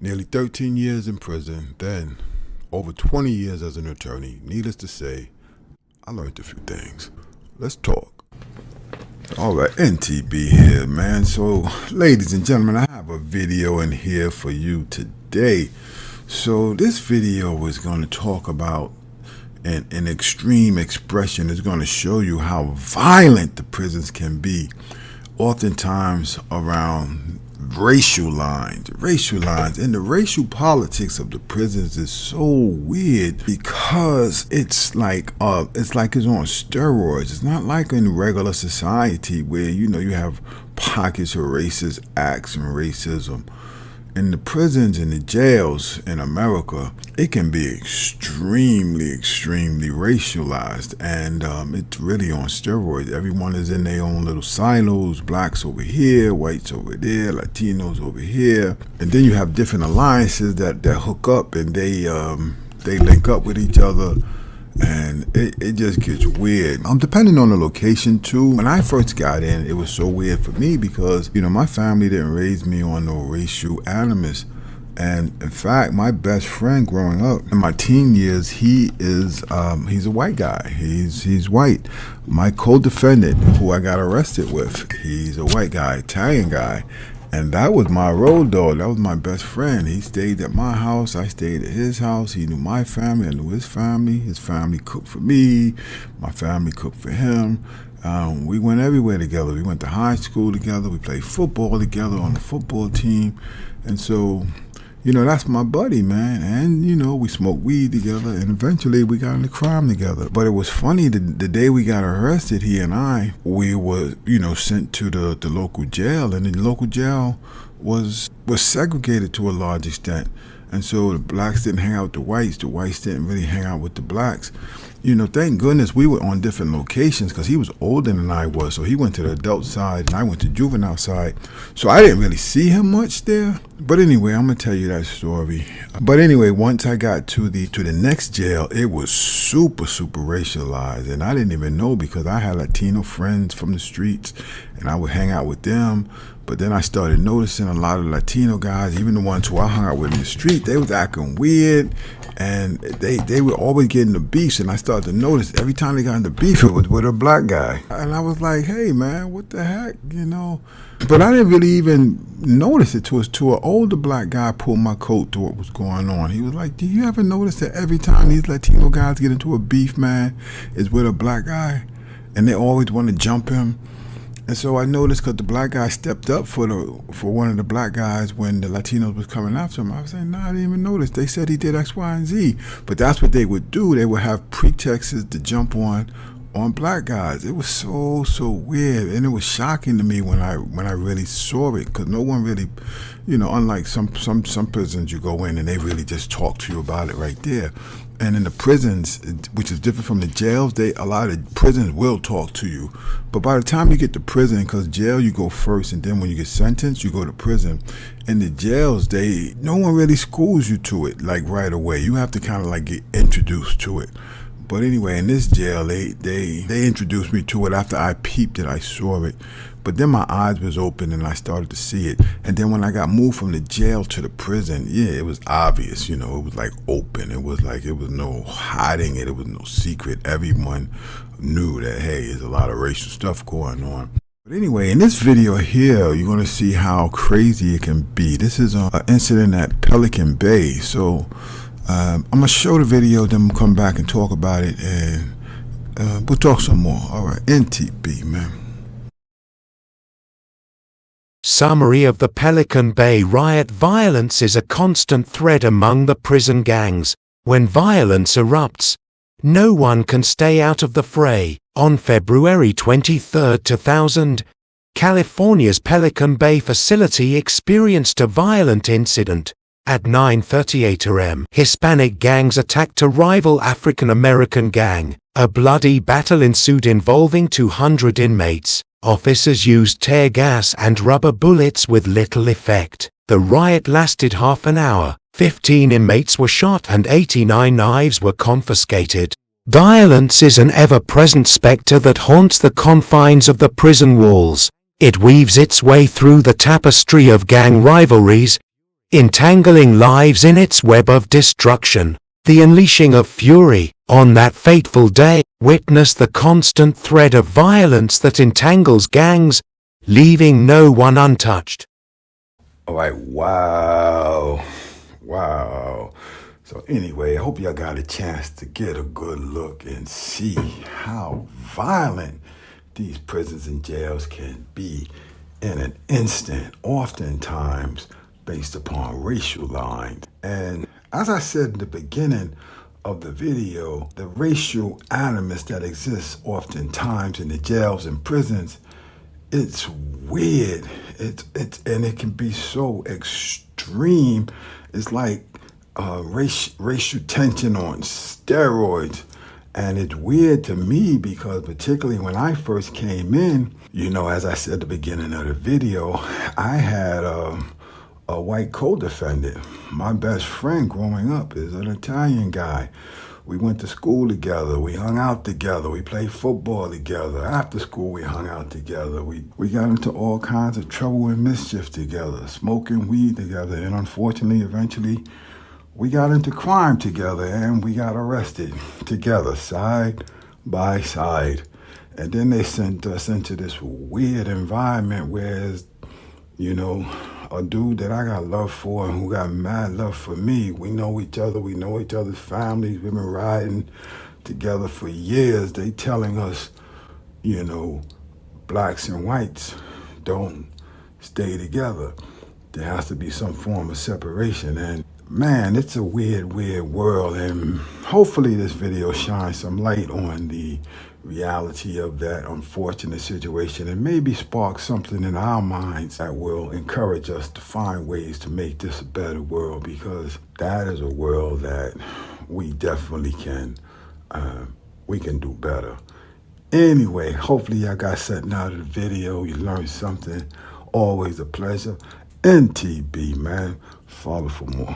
Nearly 13 years in prison, then over 20 years as an attorney. Needless to say, I learned a few things. Let's talk. Alright, NTB here, man. So, ladies and gentlemen, I have a video in here for you today. So, this video is going to talk about an extreme expression. It's going to show you how violent the prisons can be, oftentimes around racial lines, and the racial politics of the prisons is so weird because it's like it's on steroids. It's not like in regular society where you have pockets of racist acts and racism. In the prisons and the jails in America, it can be extremely racialized, and it's really on steroids. Everyone is in their own little silos. Blacks over here, whites over there, Latinos over here, and then you have different alliances that hook up and they link up with each other. And it just gets weird. Depending on the location too. When I first got in, it was so weird for me because, my family didn't raise me on no racial animus. And in fact, my best friend growing up in my teen years, he's a white guy. He's white. My co-defendant, who I got arrested with, he's a white guy, Italian guy. And that was my road dog. That was my best friend. He stayed at my house. I stayed at his house. He knew my family. I knew his family. His family cooked for me. My family cooked for him. We went everywhere together. We went to high school together. We played football together on the football team. And so, that's my buddy, man. And, we smoked weed together. And eventually we got into crime together. But it was funny, the day we got arrested, he and I, we were, sent to the local jail. And the local jail was segregated to a large extent. And so the blacks didn't hang out with the whites. The whites didn't really hang out with the blacks. Thank goodness we were on different locations because he was older than I was. So he went to the adult side and I went to juvenile side. So I didn't really see him much there. But anyway, I'm going to tell you that story. But anyway, once I got to the next jail, it was super racialized. And I didn't even know because I had Latino friends from the streets and I would hang out with them. But then I started noticing a lot of Latino guys, even the ones who I hung out with in the street, they was acting weird. And they were always getting the beefs, and I started to notice every time they got into beef, it was with a black guy. And I was like, hey, man, what the heck, But I didn't really even notice it till an older black guy pulled my coat to what was going on. He was like, do you ever notice that every time these Latino guys get into a beef, man, it's with a black guy? And they always want to jump him. And so I noticed because the black guy stepped up for one of the black guys when the Latinos was coming after him. I was saying, no, I didn't even notice. They said he did X, Y, and Z. But that's what they would do. They would have pretexts to jump on black guys. It was so weird, and it was shocking to me when I really saw it because no one really, unlike some prisons you go in and they really just talk to you about it right there. And in the prisons, which is different from the jails, a lot of prisons will talk to you. But by the time you get to prison, because jail you go first, and then when you get sentenced, you go to prison. In the jails, no one really schools you to it like right away. You have to kind of like get introduced to it. But anyway, in this jail, they introduced me to it after I peeped it, I saw it. But then my eyes was open and I started to see it. And then when I got moved from the jail to the prison, it was obvious, it was like open. It was no hiding it. It was no secret. Everyone knew that, hey, there's a lot of racial stuff going on. But anyway, in this video here, you're going to see how crazy it can be. This is an incident at Pelican Bay. So I'm going to show the video, then we'll come back and talk about it. And we'll talk some more. All right, NTB, man. Summary of the Pelican Bay Riot. Violence is a constant thread among the prison gangs. When violence erupts, no one can stay out of the fray. On February 23, 2000, California's Pelican Bay facility experienced a violent incident. At 9:38 am, Hispanic gangs attacked a rival African American gang. A bloody battle ensued involving 200 inmates. Officers used tear gas and rubber bullets with little effect. The riot lasted half an hour. 15 inmates were shot and 89 knives were confiscated. Violence is an ever-present specter that haunts the confines of the prison walls. It weaves its way through the tapestry of gang rivalries, entangling lives in its web of destruction. The unleashing of fury, on that fateful day, witness the constant thread of violence that entangles gangs, leaving no one untouched. All right, wow. Wow. So anyway, I hope y'all got a chance to get a good look and see how violent these prisons and jails can be in an instant, oftentimes based upon racial lines. And as I said in the beginning of the video, the racial animus that exists oftentimes in the jails and prisons, it's weird. And it can be so extreme. It's like racial tension on steroids. And it's weird to me because particularly when I first came in, as I said at the beginning of the video, I had a white co-defendant. My best friend growing up is an Italian guy. We went to school together. We hung out together. We played football together. After school, we hung out together. We got into all kinds of trouble and mischief together, smoking weed together. And unfortunately, eventually, we got into crime together and we got arrested together, side by side. And then they sent us into this weird environment where, a dude that I got love for and who got mad love for me. We know each other. We know each other's families. We've been riding together for years. They telling us, blacks and whites don't stay together. There has to be some form of separation. And man, it's a weird, weird world. And hopefully this video shines some light on the reality of that unfortunate situation and maybe spark something in our minds that will encourage us to find ways to make this a better world, because that is a world that we definitely can do better. Anyway, hopefully y'all got something out of the video. You learned something. Always a pleasure. NTB, man. Follow for more.